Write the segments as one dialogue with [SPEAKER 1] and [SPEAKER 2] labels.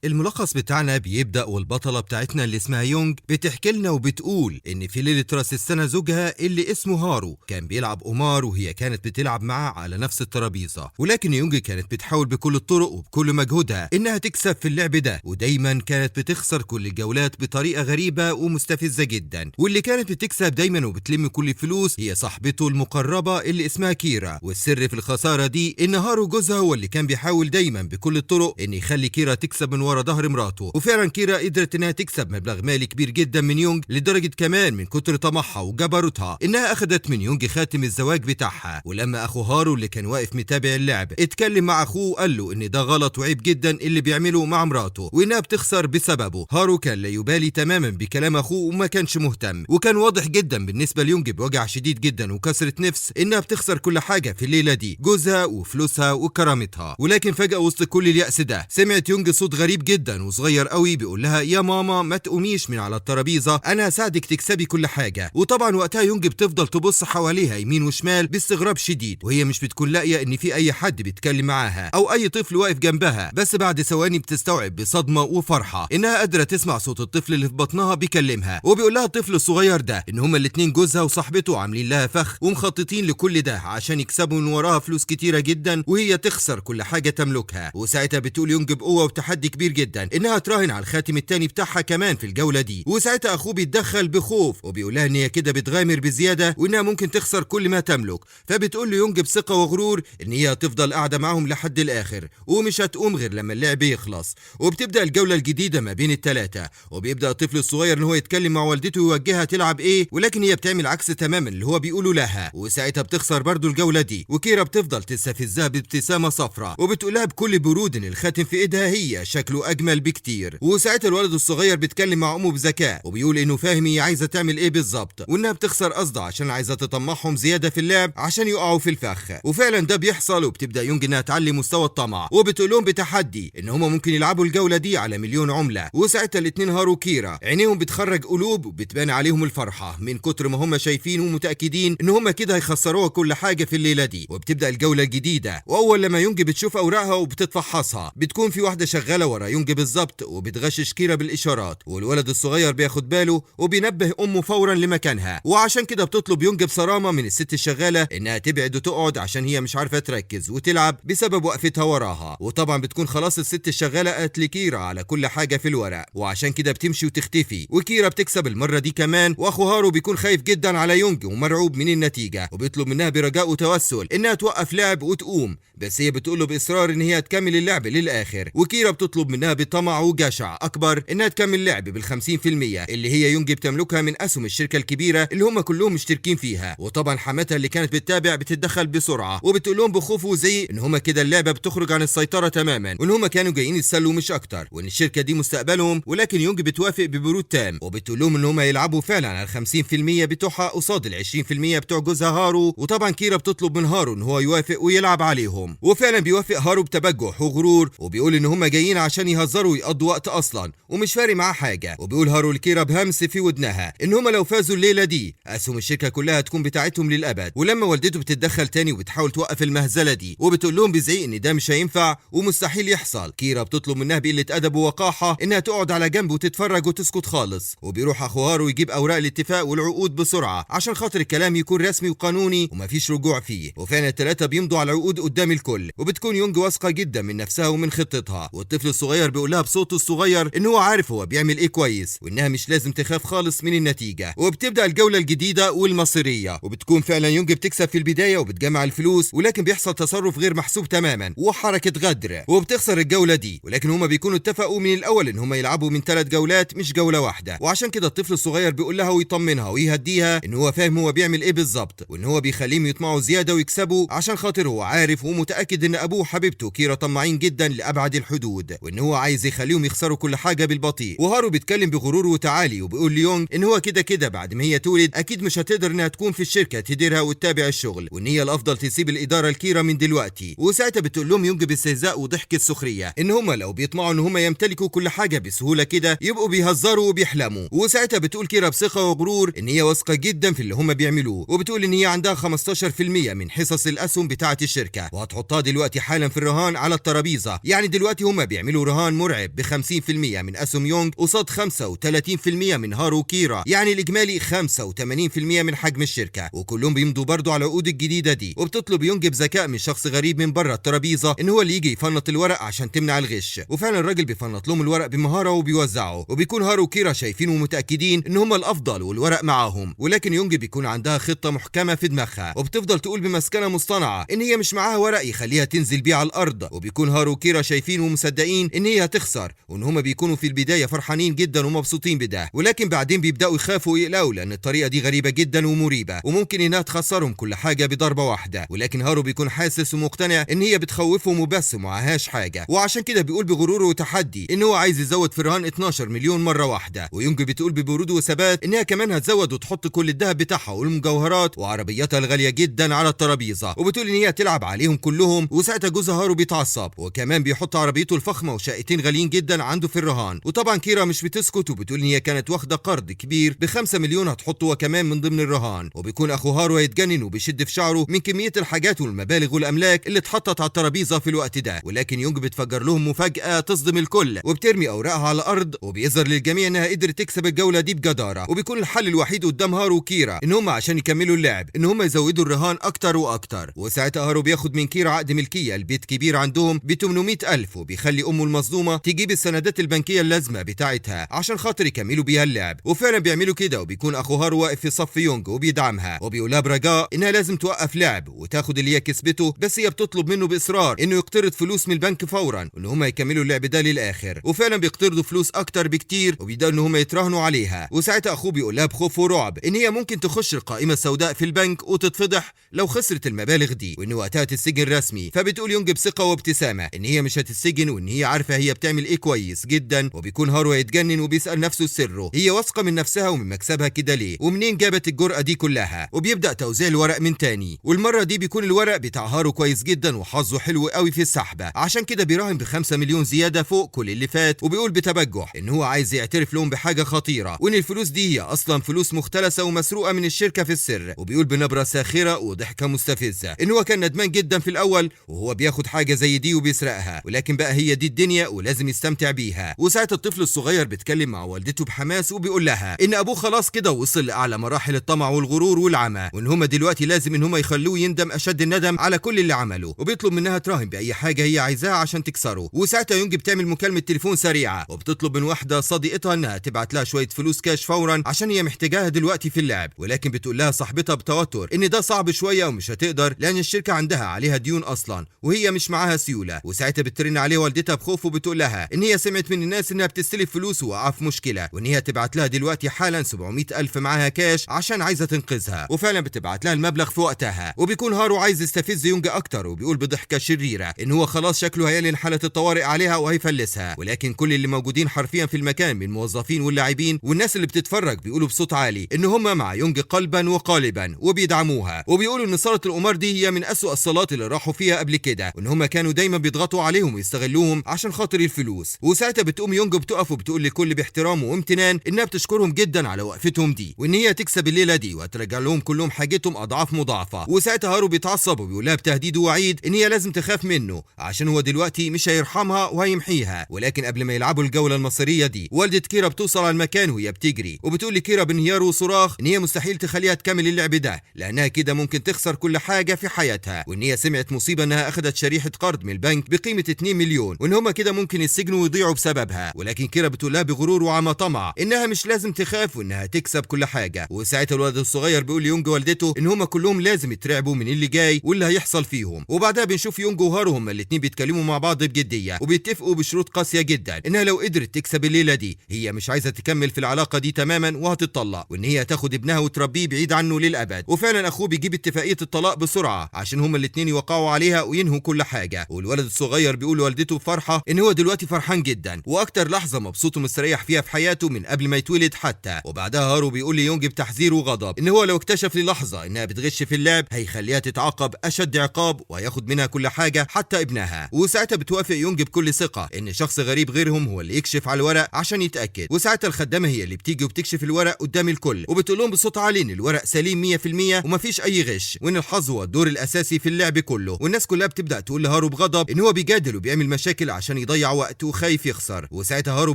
[SPEAKER 1] الملخص بتاعنا بيبدأ والبطلة بتاعتنا اللي اسمها يونج بتحكي لنا وبتقول إن في ليلة راس السنة زوجها اللي اسمه هارو كان بيلعب قمار وهي كانت بتلعب معاه على نفس الترابيزة، ولكن يونج كانت بتحاول بكل الطرق وبكل مجهودها إنها تكسب في اللعب ده، ودايما كانت بتخسر كل الجولات بطريقة غريبة ومستفزة جدا، واللي كانت بتكسب دايما وبتلم كل الفلوس هي صاحبته المقربة اللي اسمها كيرا. والسر في الخسارة دي إن هارو جوزها هو اللي كان بيحاول دايما بكل الطرق إن يخلي كيرا تكسب من ورا ظهر مراته، وفعلا كيرا قدرت انها تكسب مبلغ مالي كبير جدا من يونج، لدرجه كمان من كتر طمعها وجبروتها انها اخذت من يونج خاتم الزواج بتاعها. ولما اخو هارو اللي كان واقف متابع اللعب اتكلم مع اخوه وقال له ان ده غلط وعيب جدا اللي بيعمله مع مراته وانها بتخسر بسببه، هارو كان لا يبالي تماما بكلام اخوه وما كانش مهتم، وكان واضح جدا بالنسبه ليونج بوجع شديد جدا وكسره نفس انها بتخسر كل حاجه في الليله دي، جوزها وفلوسها وكرامتها. ولكن فجاه وسط كل اليأس ده سمعت يونج صوت غريب جدا وصغير قوي بيقول لها يا ماما ما تقوميش من على الترابيزه، انا هساعدك تكسبي كل حاجه. وطبعا وقتها يونج بتفضل تبص حواليها يمين وشمال باستغراب شديد، وهي مش بتكون لاقيه ان في اي حد بيتكلم معاها او اي طفل واقف جنبها، بس بعد ثواني بتستوعب بصدمه وفرحه انها قادره تسمع صوت الطفل اللي في بطنها بيكلمها، وبيقول لها الطفل الصغير ده ان هما الاتنين جوزها وصاحبته عاملين لها فخ ومخططين لكل ده عشان يكسبوا من وراها فلوس كتيره جدا وهي تخسر كل حاجه تملكها. وساعتها بتقول يونج بقوه وتحدي كبير جدا انها تراهن على الخاتم التاني بتاعها كمان في الجوله دي، وساعتها اخوه بيتدخل بخوف وبيقول لها ان هي كده بتغامر بزياده وانها ممكن تخسر كل ما تملك، فبتقول له يونج بثقه وغرور ان هي هتفضل قاعده معاهم لحد الاخر ومش هتقوم غير لما اللعب يخلص. وبتبدا الجوله الجديده ما بين الثلاثه، وبيبدا الطفل الصغير ان هو يتكلم مع والدته ويوجهها تلعب ايه، ولكن هي بتعمل عكس تماما اللي هو بيقوله لها، وساعتها بتخسر برضو الجوله دي، وكيرا بتفضل تستفزها بابتسامه صفراء وبتقولها بكل برود ان الخاتم في ايدها هي شكله اجمل بكتير. وساعتها الولد الصغير بيتكلم مع امه بذكاء وبيقول انه فاهم هي عايزه تعمل ايه بالظبط، وانها بتخسر قصدها عشان عايزه تطمعهم زياده في اللعب عشان يقعوا في الفخ. وفعلا ده بيحصل، وبتبدا يونج انها تعلي مستوى الطمع وبتقول لهم بتحدي ان هم ممكن يلعبوا الجوله دي على مليون عمله. وساعتها الاثنين هارو وكيرا عينيهم بتخرج قلوب وبتبان عليهم الفرحه من كتر ما هم شايفين ومتاكدين ان هم كده هيخسروها كل حاجه في الليله دي. وبتبدا الجوله الجديده، واول لما يونج بتشوف اوراقها وبتتفحصها بتكون في واحده شغاله ورا يونج بالظبط وبتغشش كيرا بالاشارات، والولد الصغير بياخد باله وبينبه امه فورا لمكانها، وعشان كده بتطلب يونج بصرامه من الست الشغاله انها تبعد وتقعد عشان هي مش عارفه تركز وتلعب بسبب وقفتها وراها. وطبعا بتكون خلاص الست الشغاله قالت لكيرا على كل حاجه في الورق، وعشان كده بتمشي وتختفي، وكيرا بتكسب المره دي كمان، واخو هارو بيكون خايف جدا على يونج ومرعوب من النتيجه، وبيطلب منها برجاء وتوسل انها توقف لعب وتقوم، بس هي بتقول له باصرار ان هي تكمل اللعب للاخر. وكيرا بتطلب منها بطمع وجشع اكبر انها تكمل لعب بال50% اللي هي يونج بتملكها من اسهم الشركه الكبيره اللي هم كلهم مشتركين فيها. وطبعا حماتها اللي كانت بتتابع بتتدخل بسرعه وبتقول لهم بخوف وزعيق ان هم كده اللعبه بتخرج عن السيطره تماما، وان هم كانوا جايين يتسلوا مش اكتر، وان الشركه دي مستقبلهم. ولكن يونج بتوافق ببرود تام وبتقول لهم ان هم يلعبوا فعلا على 50% بتوعها قصاد ال20% بتوع جوزها هارو. وطبعا كيرا بتطلب من هارو ان هو يوافق ويلعب عليهم، وفعلا بيوافق هارو بتبجح وغرور وبيقول ان هم جايين عشان يهزروا ويقضوا وقت اصلا ومش فارق معاه حاجه. وبيقول هارو لكيرا بهمس في ودنها ان هم لو فازوا الليله دي اسهم الشركه كلها هتكون بتاعتهم للابد. ولما والدته بتتدخل تاني وبتحاول توقف المهزله دي وبتقول لهم بزعيق ان ده مش هينفع ومستحيل يحصل، كيرا بتطلب منها بقله ادب ووقاحه انها تقعد على جنب وتتفرج وتسكت خالص. وبيروح اخو هارو يجيب اوراق الاتفاق والعقود بسرعه عشان خاطر الكلام يكون رسمي وقانوني ومفيش رجوع فيه. وفعلا الثلاثه بيمضوا على العقود قدام الكل، وبتكون يونج واثقه جدا من نفسها ومن خطتها. والطفل الصغير بيقول لها بصوته الصغير ان هو عارف هو بيعمل ايه كويس وانها مش لازم تخاف خالص من النتيجه. وبتبدا الجوله الجديده والمصيريه، وبتكون فعلا يونج بتكسب في البدايه وبتجمع الفلوس، ولكن بيحصل تصرف غير محسوب تماما وحركه غدر وبتخسر الجوله دي. ولكن هما بيكونوا اتفقوا من الاول ان هما يلعبوا من 3 جولات مش جوله واحده، وعشان كده الطفل الصغير بيقول لها ويطمنها ويهديها ان هو فاهم هو بيعمل ايه بالظبط، وان هو بيخليهم يطمعوا زياده ويكسبوا عشان خاطر هو عارف ومتاكد ان ابوه وحبيبته كيرا طماعين جدا لابعد الحدود، وان هو عايز يخليهم يخسروا كل حاجه بالبطيء. وهارو بيتكلم بغرور وتعالي وبيقول ليونج ان هو كده كده بعد ما هي تولد اكيد مش هتقدر انها تكون في الشركه تديرها وتتابع الشغل، وان هي الافضل تسيب الاداره لكيرا من دلوقتي. وساعتها بتقول لهم يونج باستهزاء وضحك السخريه ان هم لو بيطمعوا ان هم يمتلكوا كل حاجه بسهوله كده يبقوا بيهزروا وبيحلموا. وساعتها بتقول كيرا بثقه وغرور ان هي واثقه جدا في اللي هم بيعملوه، وبتقول ان هي عندها 15% من حصص الاسهم بتاعه الشركه وهتحطها دلوقتي حالا في الرهان على الترابيزه. يعني دلوقتي هم بيعملوا رهان مرعب ب 50% من اسهم يونج قصاد 35% من هارو وكيرا، يعني الاجمالي 85% من حجم الشركه، وكلهم بيمضوا برضه على العقود الجديده دي. وبتطلب يونج بذكاء من شخص غريب من بره الترابيزه ان هو اللي يجي يفنط الورق عشان تمنع الغش، وفعلا الراجل بيفنط لهم الورق بمهاره وبيوزعه، وبيكون هارو وكيرا شايفين ومتاكدين ان هم الافضل والورق معاهم، ولكن يونج بيكون عندها خطه محكمه في دماغها، وبتفضل تقول بمسكنه مصطنعه ان هي مش معاها ورق يخليها تنزل بيه على الارض. وبيكون هارو وكيرا شايفين ومصدقين ان هي هتخسر، وان هم بيكونوا في البدايه فرحانين جدا ومبسوطين بده، ولكن بعدين بيبداوا يخافوا ويقلقوا لان الطريقه دي غريبه جدا ومريبه، وممكن انها تخسرهم كل حاجه بضربه واحده. ولكن هارو بيكون حاسس ومقتنع ان هي بتخوفهم وبس ومعهاش حاجه، وعشان كده بيقول بغرور وتحدي ان هو عايز يزود في الرهان 12 مليون مره واحده. ويونج بتقول ببرود وثبات انها كمان هتزود وتحط كل الذهب بتاعها والمجوهرات وعربياتها الغاليه جدا على الترابيزه، وبتقول ان هي تلعب عليهم كلهم. وساعتها جوزها هارو بيتعصب، وكمان بيحط عربيته الفخمه وشقتين غاليين جدا عنده في الرهان. وطبعا كيرا مش بتسكت وبتقول ان هي كانت واخده قرض كبير ب5 مليون هتحطه وكمان من ضمن الرهان. وبيكون اخو هارو هيتجنن وبيشد في شعره من كميه الحاجات والمبالغ والاملاك اللي اتحطت على الترابيزه في الوقت ده. ولكن يونج بتفجر لهم مفاجاه تصدم الكل، وبترمي اوراقها على الارض، وبيظهر للجميع انها قدرت تكسب الجوله دي بجداره. وبيكون الحل الوحيد قدام هارو وكيرا ان هم عشان يكملوا اللعب ان هم يزودوا الرهان اكتر واكتر. وساعتها هارو بياخد من كيرا عقد ملكيه البيت كبير عندهم ب 800,000، وبيخلي امه المظلومه تجيب السندات البنكيه اللازمه بتاعتها عشان خاطر يكملوا بيها اللعب. وفعلا بيعملوا كده، وبيكون اخو هارو واقف في صف يونج وبيدعمها وبيقولها برجاء انها لازم توقف لعب وتاخد اللي هي كسبته، بس هي بتطلب منه باصرار انه يقترض فلوس من البنك فورا وان هم يكملوا اللعب ده للاخر. وفعلا بيقترضوا فلوس اكتر بكتير وبيبداوا ان هم يتراهنوا عليها. وساعتها اخوه بيقولها بخوف ورعب ان هي ممكن تخش القائمه السوداء في البنك وتتفضح لو خسرت المبالغ دي، وان وقتها تتسجن رسمي. فبتقول يونج بثقه وابتسامه ان هي مش هتتسجن وان هي عارفه هي بتعمل ايه كويس جدا. وبيكون هارو هيتجنن وبيسال نفسه سره، هي واثقه من نفسها ومن مكسبها كده ليه، ومنين جابت الجرأه دي كلها. وبيبدا توزيع الورق من تاني، والمره دي بيكون الورق بتاع هارو كويس جدا وحظه حلو قوي في السحبه، عشان كده بيراهن ب5 مليون زياده فوق كل اللي فات. وبيقول بتبجح ان هو عايز يعترف لهم بحاجه خطيره، وان الفلوس دي هي اصلا فلوس مختلسه ومسروقه من الشركه في السر. وبيقول بنبره ساخره وضحكه مستفزه ان هو كان ندمان جدا في الاول وهو بياخد حاجه زي دي وبيسرقها، ولكن بقى هي دي الدنيا ولازم يستمتع بيها. وساعه الطفل الصغير بيتكلم مع والدته بحماس وبيقول لها ان ابوه خلاص كده وصل لاعلى مراحل الطمع والغرور والعمى، وان هما دلوقتي لازم ان هما يخلوه يندم اشد الندم على كل اللي عمله. وبيطلب منها تراهن باي حاجه هي عايزاها عشان تكسره. وساعتها يونج بتعمل مكالمه تليفون سريعه وبتطلب من واحده صديقتها انها تبعت لها شويه فلوس كاش فورا عشان هي محتاجاها دلوقتي في اللعب. ولكن بتقول لها صاحبتها بتوتر ان ده صعب شويه ومش هتقدر لان الشركه عندها عليها ديون اصلا وهي مش معاها سيوله. وساعتها بترن عليه والدتها بخوف وبتقول لها ان هي سمعت من الناس انها بتستلف فلوس وقع في مشكله، وان هي تبعت لها دلوقتي حالا 700,000 معاها كاش عشان عايزه تنقذها. وفعلا بتبعت لها المبلغ في وقتها. وبيكون هارو عايز يستفز يونج اكتر وبيقول بضحكه شريره ان هو خلاص شكله هيعلن حاله الطوارئ عليها وهيفلسها. ولكن كل اللي موجودين حرفيا في المكان من الموظفين واللاعبين والناس اللي بتتفرج بيقولوا بصوت عالي ان هم مع يونج قلبا وقالبا وبيدعموها، وبيقولوا ان صاله القمار دي هي من اسوأ الصالات اللي راحوا فيها قبل كده، وان هم كانوا دايما بيضغطوا عليهم ويستغلوهم عشان خاطر الفلوس. وساعتها بتقوم يونج بتقف وبتقول لكل باحترام وامتنان انها بتشكرهم جدا على وقفتهم دي، وان هي تكسب الليله دي وهترجع لهم كلهم حاجتهم اضعاف مضاعفه. وساعتها هارو بيتعصب وبيقولها بتهديد ووعيد ان هي لازم تخاف منه عشان هو دلوقتي مش هيرحمها وهيمحيها. ولكن قبل ما يلعبوا الجوله المصيريه دي والده كيرا بتوصل على المكان وهي بتجري، وبتقول لكيرا بانهيار وصراخ ان هي مستحيل تخليها تكمل اللعب ده لانها كده ممكن تخسر كل حاجه في حياتها، وان هي سمعت مصيبه انها اخذت شريحه قرض من البنك بقيمه 2 مليون وان هما كده ممكن يسجنوا ويضيعوا بسببها. ولكن كيرا بتقول لها بغرور وعمى طمع انها مش لازم تخاف وانها تكسب كل حاجه. وساعتها الولد الصغير بيقول ليونج والدته ان هما كلهم لازم يترعبوا من اللي جاي واللي هيحصل فيهم. وبعدها بنشوف يونج وهارو هما الاثنين بيتكلموا مع بعض بجديه وبيتفقوا بشروط قاسيه جدا انها لو قدرت تكسب الليله دي هي مش عايزه تكمل في العلاقه دي تماما وهتطلق، وان هي تاخد ابنها وتربيه بعيد عنه للابد. وفعلا اخوه بيجيب اتفاقيه الطلاق بسرعه عشان هما الاثنين يوقعوا عليها وينهوا كل حاجه. والولد الصغير بيقول لوالدته بفرحه ان هو دلوقتي فرحان جدا واكتر لحظه مبسوط ومستريح فيها في حياته من قبل ما يتولد حتى. وبعدها هارو بيقول ليونج بتحذير وغضب ان هو لو اكتشف للحظه انها بتغش في اللعب هيخليها تتعاقب اشد عقاب وهياخد منها كل حاجه حتى ابنها. وساعتها بتوافق يونج بكل ثقه ان شخص غريب غيرهم هو اللي يكشف على الورق عشان يتاكد. وساعتها الخدامه هي اللي بتيجي وبتكشف الورق قدام الكل وبتقول لهم بصوت عالي ان الورق سليم 100% ومفيش اي غش، وان الحظ هو الدور الاساسي في اللعب كله. والناس كلها بتبدا تقول لهارو بغضب ان هو بيجادل وبيعمل مشاكل عشان عشان يضيع وقت وخايف يخسر. وساعتها هارو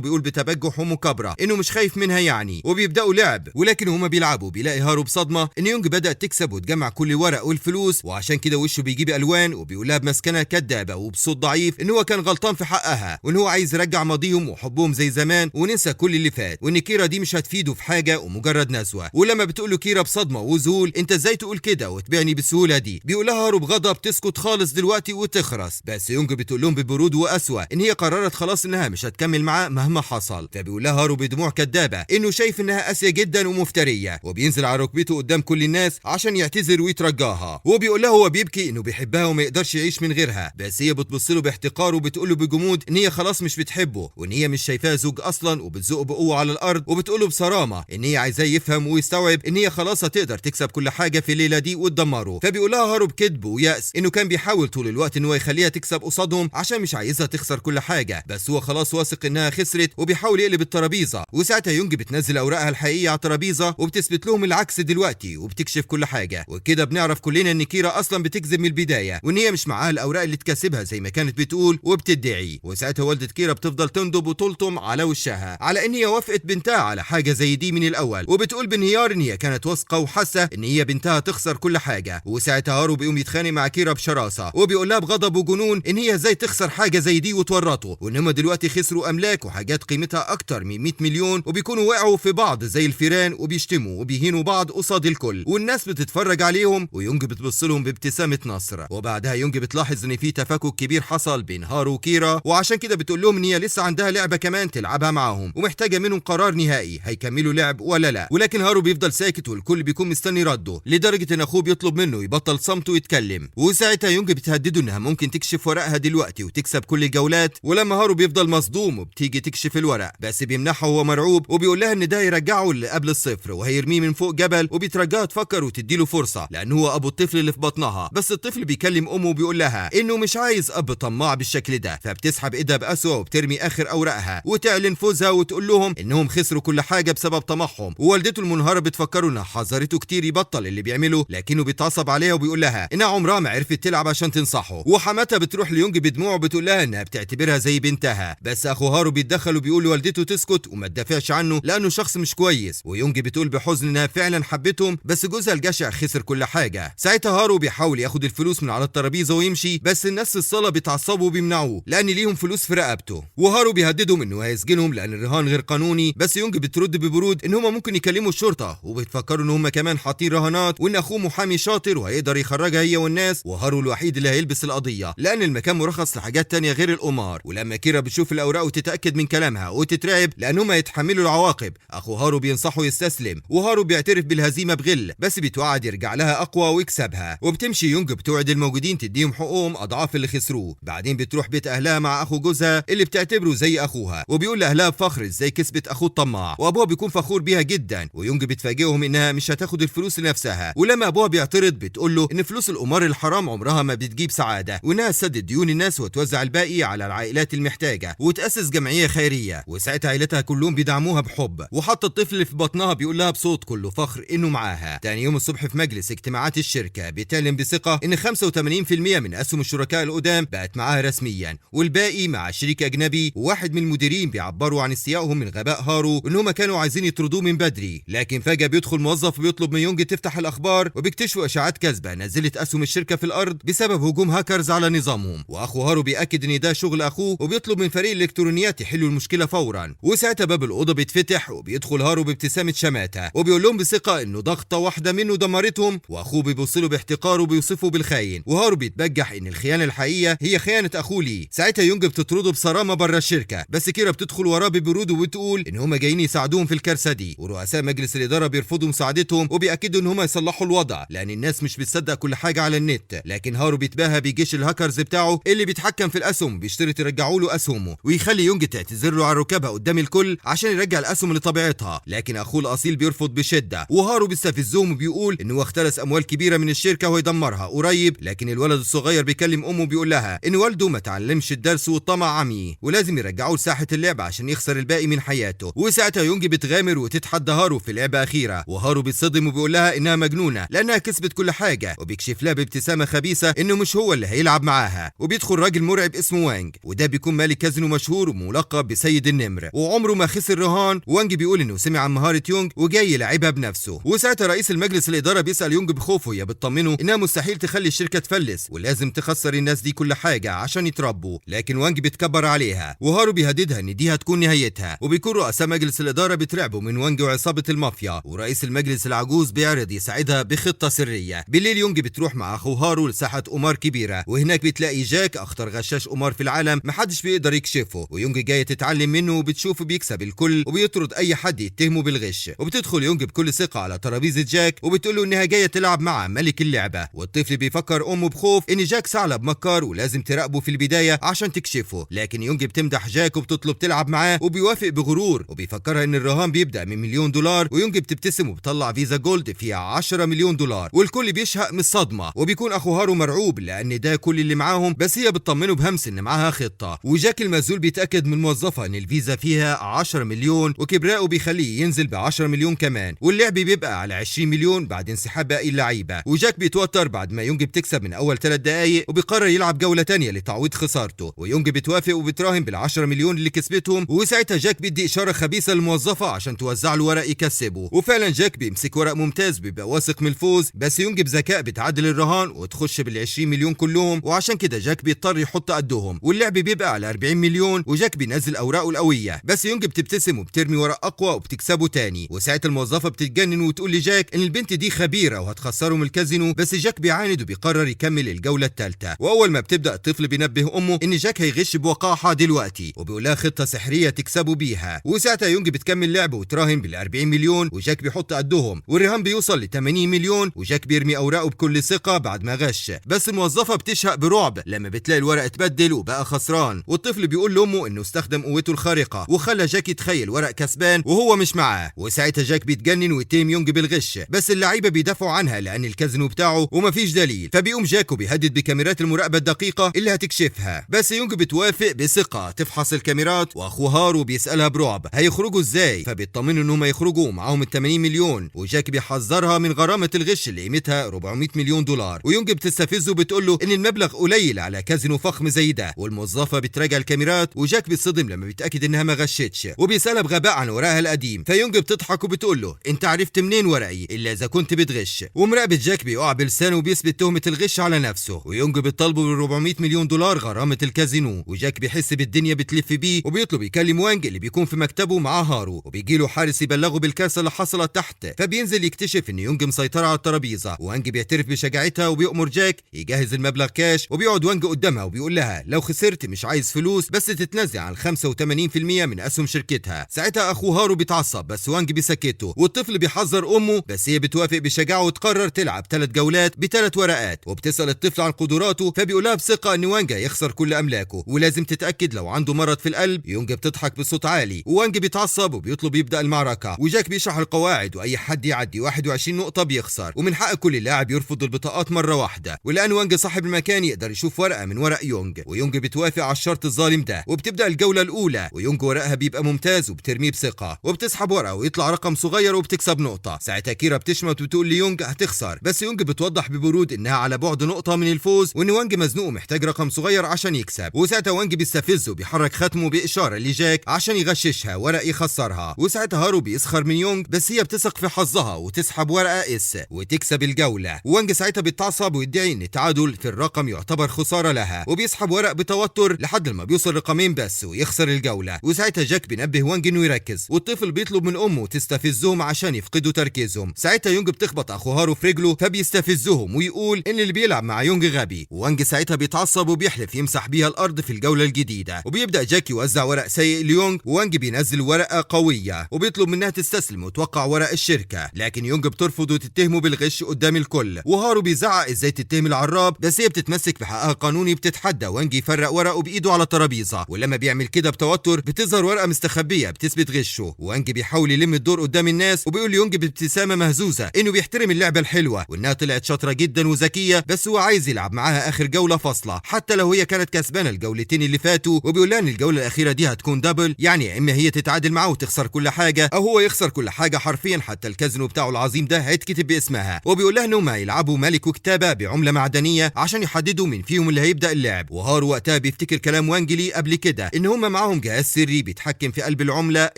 [SPEAKER 1] بيقول بتبجح ومكابرة انه مش خايف منها يعني، وبيبداوا لعب. ولكن هما بيلعبوا بيلاقي هارو بصدمة ان يونج بدأت تكسب وتجمع كل ورق والفلوس، وعشان كده وشه بيجيب الوان وبيقول لها بمسكنة كدابة وبصوت ضعيف ان هو كان غلطان في حقها، وان هو عايز يرجع ماضيهم وحبهم زي زمان وننسى كل اللي فات، وان كيرا دي مش هتفيده في حاجة ومجرد نزوة. ولما بتقول له كيرا بصدمة وذهول انت ازاي تقول كده وتبيعني بالسهولة دي، بيقول لها هارو بغضب تسكت خالص دلوقتي وتخرس. بس يونج بتقول لهم ببرود وقسوة ان هي قررت خلاص انها مش هتكمل معاه مهما حصل. فبيقول لها هارو بدموع كدابة انه شايف انها قاسية جدا ومفترية، وبينزل على ركبته قدام كل الناس عشان يعتذر ويترجاها. وبيقول لها هو بيبكي انه بيحبها وما يقدرش يعيش من غيرها، بس هي بتبص له باحتقار وبتقول له بجمود ان هي خلاص مش بتحبه وان هي مش شايفاه زوج اصلا، وبتزقه بقوة على الارض وبتقول له بصرامة ان هي عايزاه يفهم ويستوعب ان هي خلاص هتقدر تكسب كل حاجة في الليلة دي وتدمره. فبيقول لها هارو بكذب ويأس انه كان بيحاول طول الوقت ان هو يخليها تكسب قصادهم عشان مش عايزها تخسر كل حاجة، بس هو خلاص واثق انها خسرت وبيحاول يقلب الترابيزة. وساعتها يونج بتنزل اوراقها الحقيقية على الترابيزة وبتثبت لهم العكس دلوقتي وبتكشف كل حاجة. وكده بنعرف كلنا ان كيرا اصلا بتكذب من البداية وان هي مش معاها الاوراق اللي تكسبها زي ما كانت بتقول وبتدعي. وساعتها والدة كيرا بتفضل تندب وتلطم على وشها على ان هي وافقت بنتها على حاجة زي دي من الاول، وبتقول بانهيار ان هي كانت واثقة وحاسة ان هي بنتها تخسر كل حاجة. وساعتها هارو بيقوم يتخانق مع كيرا بشراسة وبيقول لها بغضب وجنون ان هي ازاي تخسر حاجة زي دي وتورطه، وان هم دلوقتي خسروا املاك وحاجات قيمتها اكتر من 100 مليون وبيكونوا وقعوا في بعض زي الفيران وبيشتموا وبيهينوا بعض قصاد الكل، والناس بتتفرج عليهم. ويونج بتبص لهم بابتسامة نصر. وبعدها يونج بتلاحظ ان في تفكك كبير حصل بين هارو وكيرا، وعشان كده بتقول لهم ان هي لسه عندها لعبة كمان تلعبها معاهم ومحتاجة منهم قرار نهائي هيكملوا لعب ولا لا. ولكن هارو بيفضل ساكت والكل بيكون مستني رده، لدرجة ان اخوه بيطلب منه يبطل صمته ويتكلم. وساعتها يونج بتهدده انها ممكن تكشف ورقها دلوقتي وتكسب كل الجولات. ولما هارو بيفضل مصدوم وبتيجي تكشف الورق بس بيمنحها وهو مرعوب، وبيقول لها ان ده هيرجعه اللي قبل الصفر وهيرميه من فوق جبل، وبيترجاها تفكر وتديله فرصة لان هو ابو الطفل اللي في بطنها. بس الطفل بيكلم امه وبيقول لها انه مش عايز اب طماع بالشكل ده، فبتسحب ايدها بقسوة وبترمي اخر اوراقها وتعلن فوزها وتقول لهم انهم خسروا كل حاجة بسبب طمعهم. ووالدته المنهارة بتفكره انها حذرته كتير يبطل اللي بيعمله، لكنه بيتعصب عليها وبيقول لها انها عمرها ما عرفت تلعب عشان تنصحه. وحماتها بتروح ليونج بدموع وبتقول لها انها بتعتبرها زي بنتها، بس اخو هارو بيتدخل وبيقول لوالدته تسكت وما تدافعش عنه لانه شخص مش كويس. ويونج بتقول بحزن انها فعلا حبتهم بس جوزها الجشع خسر كل حاجة. ساعتها هارو بيحاول ياخد الفلوس من على الترابيزة ويمشي، بس الناس في الصالة بيتعصبوا وبيمنعوه لان ليهم فلوس في رقبته. وهارو بيهددهم انه هيسجنهم لان الرهان غير قانوني، بس يونج بترد ببرود ان هم ممكن يكلموا الشرطة، وبتفكروا ان هم كمان حاطين رهانات وان اخوه محامي شاطر وهيقدر يخرجها هي والناس، وهارو الوحيد اللي هيلبس القضية لان المكان مرخص لحاجات تانية غير القمار. ولما كيرا بتشوف الاوراق وتتاكد من كلامها وتترعب لان هم يتحملوا العواقب، اخو هارو بينصحه يستسلم، وهارو بيعترف بالهزيمة بغل بس بيتوعد يرجع لها اقوى ويكسبها. وبتمشي يونج بتوعد الموجودين تديهم حقوقهم اضعاف اللي خسروه. بعدين بتروح بيت اهلها مع اخو جوزها اللي بتعتبره زي اخوها، وبيقول لاهلها بفخر ازاي كسبت اخوه الطماع، وابوها بيكون فخور بيها جدا. ويونج بتفاجئهم انها مش هتاخد الفلوس لنفسها، ولما ابوها بيعترض بتقول له ان فلوس القمار الحرام عمرها ما بتجيب سعاده، وانها تسدد ديون الناس وتوزع الباقي على العائلات المحتاجه وتاسس جمعيه خيريه. وساعتها عائلتها كلهم بيدعموها بحب، وحتى الطفل اللي في بطنها بيقول لها بصوت كله فخر انه معاها. تاني يوم الصبح في مجلس اجتماعات الشركه بتعلن بثقه ان 85% من اسهم الشركاء القدام بقت معاها رسميا، والباقي مع شريك اجنبي. وواحد من المديرين بيعبروا عن استيائهم من غباء هارو ان هم كانوا عايزين يطردوه من بدري، لكن فجاه بيدخل موظف وبيطلب من يونج تفتح الاخبار، وبيكتشفوا اشاعات كاذبه نزلت اسهم الشركه في الارض بسبب هجوم هاكرز على نظامهم. واخو هارو بياكد ان ده شغل اخوه وبيطلب من فريق الالكترونيات يحلوا المشكله فورا. وساعتها باب الاوضه بيتفتح وبيدخل هارو بابتسامه شماته وبيقول لهم بثقه انه ضغطه واحده منه دمرتهم، واخوه بيبص له باحتقار وبيوصفه بالخاين. وهارو بيتبجح ان الخيانه الحقيقيه هي خيانه اخوه ليه. ساعتها يونج بتطرده بصرامه بره الشركه، بس كيرا بتدخل وراه ببرود وبتقول ان هم جايين يساعدوهم في الكارثه دي. ورؤساء مجلس الاداره بيرفضوا مساعدتهم وبياكدوا ان هم يصلحوا الوضع لان الناس مش بتصدق كل حاجه على النت. لكن هارو بيتباهى بجيش الهاكرز بتاعه اللي بيتحكم في الاسهم، بيشترط يرجعوا له اسهمه ويخلي يونج تعتذر له على ركابها قدام الكل عشان يرجع الاسهم لطبيعتها. لكن اخوه الاصيل بيرفض بشده، وهارو بيستفزهم وبيقول انه اختلس اموال كبيره من الشركه وهيدمرها قريب. لكن الولد الصغير بيكلم امه بيقول لها ان والده ما تعلمش الدرس والطمع عمي ولازم يرجعوه لساحه اللعب عشان يخسر الباقي من حياته. وساعتها يونج بتغامر وتتحدى هارو في لعبه اخيره، وهارو بيتصدم وبيقول لها انها مجنونه لانها كسبت كل حاجه، وبيكشف لها بابتسامه خبيثه انه مش هو اللي هيلعب معاها. وبيدخل راجل مرعب اسمه وانج يونج، وده بيكون مالك كازينو مشهور وملقب بسيد النمر، وعمره ما خسر رهان. وانج بيقول انه سمع عن مهارة يونج وجاي يلعبها بنفسه. وساعتها رئيس المجلس الإدارة بيسأل يونج بخوفه، هي بتطمنه انها مستحيل تخلي الشركة تفلس ولازم تخسر الناس دي كل حاجة عشان يتربوا، لكن وانج بيتكبر عليها، وهارو بيهددها ان دي هتكون نهايتها. وبيكون رؤساء مجلس الإدارة بيترعبوا من وانج وعصابة المافيا، ورئيس المجلس العجوز بيعرض يساعدها بخطة سرية. بالليل يونج بتروح مع اخو هارو لساحة قمار كبيرة، وهناك بتلاقي جاك اخطر غشاش قمار في العالم محدش بيقدر يكشفه، ويونج جايه تتعلم منه وبتشوفه بيكسب الكل وبيطرد اي حد يتهمه بالغش. وبتدخل يونج بكل ثقة على ترابيزة جاك وبتقول له انها جايه تلعب مع ملك اللعبة، والطفل بيفكر امه بخوف ان جاك ثعلب مكار ولازم تراقبه في البداية عشان تكشفه، لكن يونج بتمدح جاك وبتطلب تلعب معاه وبيوافق بغرور، وبيفكرها ان الرهان بيبدأ من $1,000,000. ويونج بتبتسم وبتطلع فيزا جولد فيها $10,000,000، والكل بيشهق من الصدمة. وبيكون اخو هارو مرعوب لان ده كل اللي معاهم، بس هي بتطمنه بهمس ان معاها خطة. وجاك المسؤول بيتأكد من الموظفة ان الفيزا فيها 10 مليون، وكبراءه بيخليه ينزل ب10 مليون كمان، واللعب بيبقى على 20 مليون بعد انسحاب باقي اللعيبة. وجاك بيتوتر بعد ما يونج بتكسب من اول 3 دقايق، وبيقرر يلعب جولة تانية لتعويض خسارته، ويونج بتوافق وبتراهن بال10 مليون اللي كسبتهم. وساعتها جاك بيدي اشارة خبيثة للموظفة عشان توزع له ورق يكسبه، وفعلا جاك بيمسك ورق ممتاز بيبقى واثق من الفوز، بس يونج بذكاء بتعدل الرهان وتخش بال20 مليون كلهم، وعشان كده جاك بيضطر يحط قدهم، واللعب بيبقى على 40 مليون. وجاك بينزل اوراقه القويه، بس يونج بتبتسم وبترمي ورق اقوى وبتكسبه تاني. وساعتها الموظفه بتتجنن وتقول لجاك ان البنت دي خبيره وهتخسره من الكازينو، بس جاك بيعاند وبيقرر يكمل الجوله الثالثه. واول ما بتبدا الطفل بينبه امه ان جاك هيغش بوقاحه دلوقتي، وبيقول لها خطه سحريه تكسبه بيها. وساعتها يونج بتكمل لعبه وتراهن بال40 مليون، وجاك بيحط قدهم، والرهان بيوصل ل 80 مليون. وجاك بيرمي اوراقه بكل ثقه بعد ما غش، بس الموظفه بتشهق برعب لما بتلاقي الورق اتبدل وبقى خسران. والطفل بيقول لامه انه استخدم قوته الخارقه وخلى جاك يتخيل ورق كسبان وهو مش معاه. وساعتها جاك بيتجنن ويتهم يونج بالغش، بس اللعيبه بيدافعوا عنها لان الكازينو بتاعه ومفيش دليل. فبيقوم جاك وبيهدد بكاميرات المراقبه الدقيقه اللي هتكشفها، بس يونج بتوافق بثقه تفحص الكاميرات. واخو هارو بيسالها برعب هيخرجوا ازاي، فبيطمنوا انهم هيخرجوا معاهم ال80 مليون. وجاك بيحذرها من غرامه الغش اللي قيمتها $400 مليون. ويونج بتستفزه وبتقول له ان المبلغ قليل على كازينو فخم زي ده. والموظفه بتراجع الكاميرات، وجاك بيتصدم لما بيتاكد انها ما غشتش، وبيسالها بغباء عن ورقها القديم. فيونج بتضحك وبتقول له انت عرفت منين ورقي الا اذا كنت بتغش. ومراقبه جاك بيقع بلسانه وبيثبت تهمه الغش على نفسه، ويونج بيطالبه ب$400 مليون غرامه الكازينو. وجاك بيحس بالدنيا بتلف بيه وبيطلب يكلم وانج اللي بيكون في مكتبه مع هارو، وبيجي له حارس يبلغه بالكارثه اللي حصلت تحت. فبينزل يكتشف ان يونج مسيطره على الترابيزه، وانج بيعترف بشجاعتها وبيأمر جاك يجهز المبلغ كاش. وبيقعد وانج قدامها وبيقول لها لو خسرت مش عايز فلوس، بس تتنازل عن 85% من اسهم شركتها. ساعتها اخو هارو بيتعصب، بس وانج بيسكته، والطفل بيحذر امه، بس هي بتوافق بشجاعه وتقرر تلعب 3 جولات ب3 ورقات. وبتسال الطفل عن قدراته، فبيقولها بثقه ان وانج يخسر كل املاكه ولازم تتاكد لو عنده مرض في القلب. يونج بتضحك بصوت عالي، ووانج بيتعصب وبيطلب يبدا المعركه. وجاك بيشرح القواعد، واي حد يعدي 21 نقطه بيخسر، ومن حق كل لاعب يرفض البطاقات مره واحده. ولان وانج صاحب المكان يقدر يشوف ورقه من ورق يونج، ويونج بتوافق على الشرط الظالم ده. وبتبدا الجوله الاولى، ويونج ورقها بيبقى ممتاز وبترميه بثقه، وبتسحب ورقه ويطلع رقم صغير وبتكسب نقطه. ساعتها كيرا بتشمت وبتقول ليونج هتخسر، بس يونج بتوضح ببرود انها على بعد نقطه من الفوز، وان وانج مزنوق محتاج رقم صغير عشان يكسب. وساعتها وانج بيستفزه وبيحرك ختمه باشاره لجاك عشان يغششها ورق يخسرها. وساعتها هارو بيسخر من يونج، بس هي بتثق في حظها وتسحب ورقه اس وتكسب الجوله. وانج ساعتها بيتعصب ويدعي ان التعادل في الرقم يعتبر خساره لها، وبيسحب ورق بتوتر لحد ما بيوصل رقمين بس ويخسر الجوله. وساعتها جاك بينبه وانج انه يركز، والطفل بيطلب من امه تستفزهم عشان يفقدوا تركيزهم. ساعتها يونج بتخبط اخو هارو في رجله، فبيستفزهم ويقول ان اللي بيلعب مع يونج غبي. وانج ساعتها بيتعصب وبيحلف يمسح بيها الارض في الجوله الجديده. وبيبدا جاك يوزع ورق سيء ليونج، وانج بينزل ورقه قويه وبيطلب منها تستسلم وتوقع ورق الشركه، لكن يونج بترفض وتتهمه بالغش قدام الكل. وهارو بيزعق ازاي تتهم العراب، بس هي بتتمسك في حقها قانوني، بتتحدى وانج يفرق ورقه بايده على الترابيزه. ولما بيعمل كده بتوتر بتظهر ورقه مستخبيه بتثبت غشه، وانج بيحاول يلم الدور قدام الناس، وبيقول ليونج بابتسامه مهزوزه انه بيحترم اللعبه الحلوه وانها طلعت شاطره جدا وذكيه، بس هو عايز يلعب معاها اخر جوله فاصله حتى لو هي كانت كسبانه الجولتين اللي فاتوا. وبيقول لها ان الجوله الاخيره دي هتكون دبل، يعني يا اما هي تتعادل معاه وتخسر كل حاجه، او هو يخسر كل حاجه حرفيا، حتى الكازينو بتاعه العظيم ده هيتكتب باسمها. وبيقول لها انهم هيلعبوا ملك وكتابه بعمله معدنيه عشان يحددوا مين فيهم اللي هيبدا اللعب. وهارو وقتها بيفتكر كلام وانجلي قبل كده ان هم معاهم جهاز سري بيتحكم في قلب العملة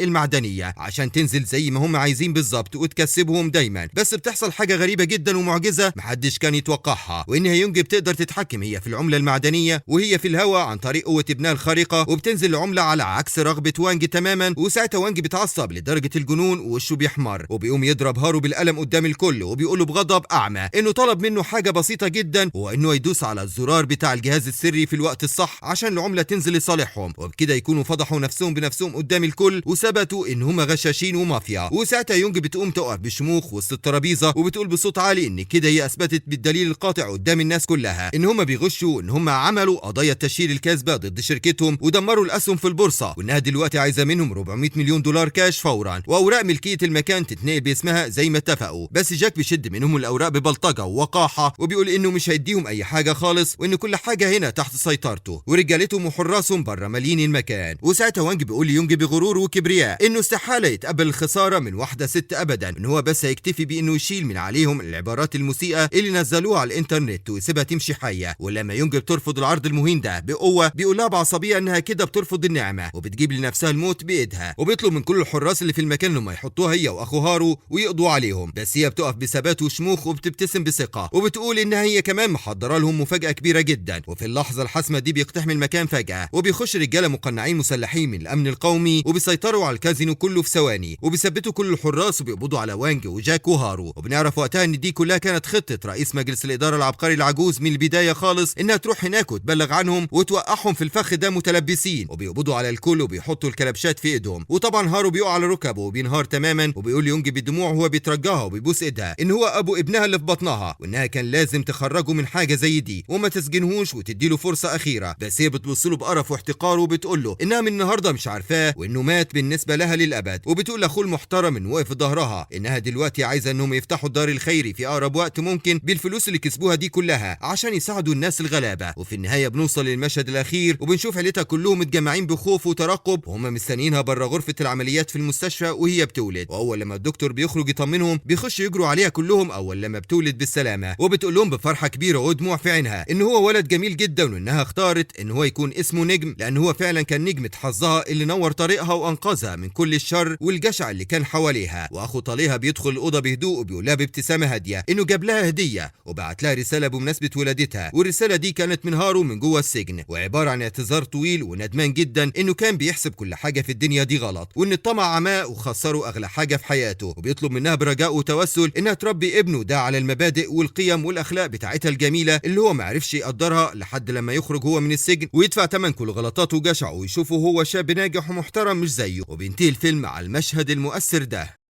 [SPEAKER 1] المعدنية عشان تنزل زي ما هم عايزين بالظبط وتكسبهم دايما. بس بتحصل حاجة غريبة جدا ومعجزة محدش كان يتوقعها، وان هيونج بتقدر تتحكم هي في العملة المعدنية وهي في الهواء عن طريق قوة ابنها الخارقة، وبتنزل العملة على عكس رغبة وانج تماما. وساعتها وانج بيتعصب لدرجة الجنون ووشه بيحمر، وبيقوم يضرب هارو بالقلم قدام الكل وبيقول له بغضب اعمى انه طلب منه حاجة بسيطة جدا، وانه يدوس على الزرار بتاع الجهاز السري في الوقت الصح عشان العملة تنزل لصالحهم، وبكده يكونوا فضحوا نفسهم بنفسهم قدام الكل وثبتوا ان هم غشاشين ومافيا. وساعتها يونج بتقوم تقف بشموخ وسط الترابيزة وبتقول بصوت عالي ان كده هي اثبتت بالدليل القاطع قدام الناس كلها ان هم بيغشوا، ان هم عملوا قضايا التشهير الكاذبة ضد شركتهم ودمروا الاسهم في البورصة، وانها دلوقتي عايزة منهم 400 مليون دولار كاش فورا واوراق ملكية المكان تتنقل باسمها زي ما اتفقوا. بس جاك بيشد منهم الاوراق ببلطجة ووقاحة وبيقول انه مش هيديهم اي حاجة خالص، وان كل حاجة هنا تحت سيطرته ورجالتهم وحراسهم بره مالين المكان. وساعتها وانج بيقول ليونج بغرور وكبرياء انه استحالة يتقبل الخسارة من واحدة ست ابدا، ان هو بس هيكتفي بانه يشيل من عليهم العبارات المسيئة اللي نزلوها على الانترنت ويسيبها تمشي حية. ولما يونج بترفض العرض المهين ده بقوة بيقول لها بعصبية انها كده بترفض النعمة وبتجيب لنفسها الموت بايدها، وبيطلب من كل الحراس اللي في المكان انهم يحطوها هي واخو هارو ويقضوا عليهم. بس هي بتقف بثبات وشموخ وبتبتسم بثقة وبتقول انها هي كمان محضره لهم مفاجأة كبيرة جدا. وفي اللحظة الحاسمة دي بيقتحم المكان فجأة وبيخش رجالة مقنعين مسلحين من الامن القومي وبيسيطروا على الكازينو كله في ثواني وبيثبتوا كل الحراس وبيقبضوا على وانج وجاك وهارو. وبنعرف وقتها ان دي كلها كانت خطة رئيس مجلس الإدارة العبقري العجوز من البداية خالص، انها تروح هناك وتبلغ عنهم وتوقعهم في الفخ ده متلبسين، وبيقبضوا على الكل وبيحطوا الكلبشات في ايدهم. وطبعا هارو بيقع على ركبه وبينهار تماما وبيقول يونج بالدموع وهو بيترجاها وبيبوس ايدها ان هو ابو ابنها اللي في بطنها، وانها كان لازم تخرجه من حاجة زي دي وما تسجنهوش وتديله فرصة أخيرة. بس هي بتبص له بقرف واحتقار وبتقول له انها من النهارده مش عارفاه وانه مات بالنسبة لها للأبد. وبتقول لاخوه المحترم انه واقف في ظهرها انها دلوقتي عايزة انهم يفتحوا الدار الخيري في اقرب وقت ممكن بالفلوس اللي كسبوها دي كلها عشان يساعدوا الناس الغلابة. وفي النهاية بنوصل للمشهد الأخير وبنشوف عيلتها كلهم متجمعين بخوف وترقب وهم مستنيينها بره غرفة العمليات في المستشفى وهي بتولد. واول لما الدكتور بيخرج يطمنهم بيخش يجروا عليها كلهم اول لما بتولد بالسلامة، وبتقول لهم بفرحة كبيرة ودموع في عينها ان هو ولد جميل جدا وانها اختارت ان هو يكون اسمه نجم لان هو فعلا كان نجمة حظها اللي نور طريقها وانقذها من كل الشر والجشع اللي كان حواليها. واخو طليها بيدخل الاوضه بهدوء وبيقول لها بابتسامه هاديه انه جاب لها هديه وبعت لها رساله بمناسبه ولادتها، والرساله دي كانت من هارو من جوه السجن وعباره عن اعتذار طويل وندمان جدا انه كان بيحسب كل حاجه في الدنيا دي غلط وان الطمع عماه وخسره اغلى حاجه في حياته، وبيطلب منها برجاء وتوسل انها تربي ابنه ده على المبادئ والقيم والاخلاق بتاعتها الجميله اللي هو ما عرفش يقدرها لحد لما يخرج هو من السجن ويدفع ثمن كل غلطاته وجشعه ويشوفه هو شاب ناجح ومحترم مش زيه. وبينتهي الفيلم على المشهد المؤثر ده.